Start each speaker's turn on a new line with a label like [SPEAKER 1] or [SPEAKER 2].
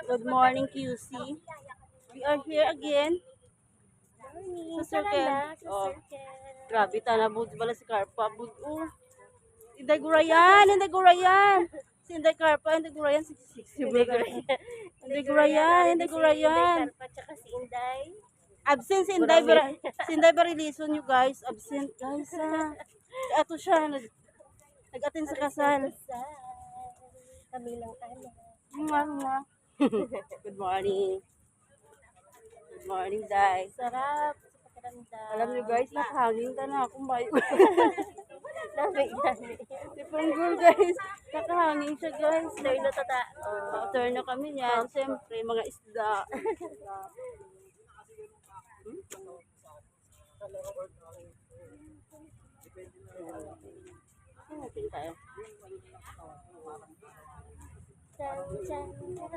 [SPEAKER 1] Good morning, QC. We are here again
[SPEAKER 2] Morning.
[SPEAKER 1] sa circle.
[SPEAKER 2] Sa
[SPEAKER 1] Oh,
[SPEAKER 2] circle.
[SPEAKER 1] grabe, tanabod bala si Carpa. Oh, Inday Gurayan, Inday Gurayan. Si Inday Carpa, Inday Gurayan, 66.
[SPEAKER 2] Hindi ko rin.
[SPEAKER 1] Inday Gurayan, Inday
[SPEAKER 2] Si Inday
[SPEAKER 1] Gurayan.
[SPEAKER 2] Carpa tsaka si Inday.
[SPEAKER 1] Absent
[SPEAKER 2] Gurami.
[SPEAKER 1] Si Inday Barilison you guys. Absent guys ha. Si ato siya, nag-attend sa kasal.
[SPEAKER 2] Kami lang ano.
[SPEAKER 1] Mwah. Good morning. Good morning, Day.
[SPEAKER 2] Sarap sa pakiramdam.
[SPEAKER 1] Alam niyo guys, nakahangin ka na akong bayo.
[SPEAKER 2] Nabigyan.
[SPEAKER 1] Si Punggol guys, nakahangin siya guys.
[SPEAKER 2] Turno tata.
[SPEAKER 1] Turn na kami niyan. Siyempre, mga isda. Natin tayo.
[SPEAKER 2] Chan, chan, chan.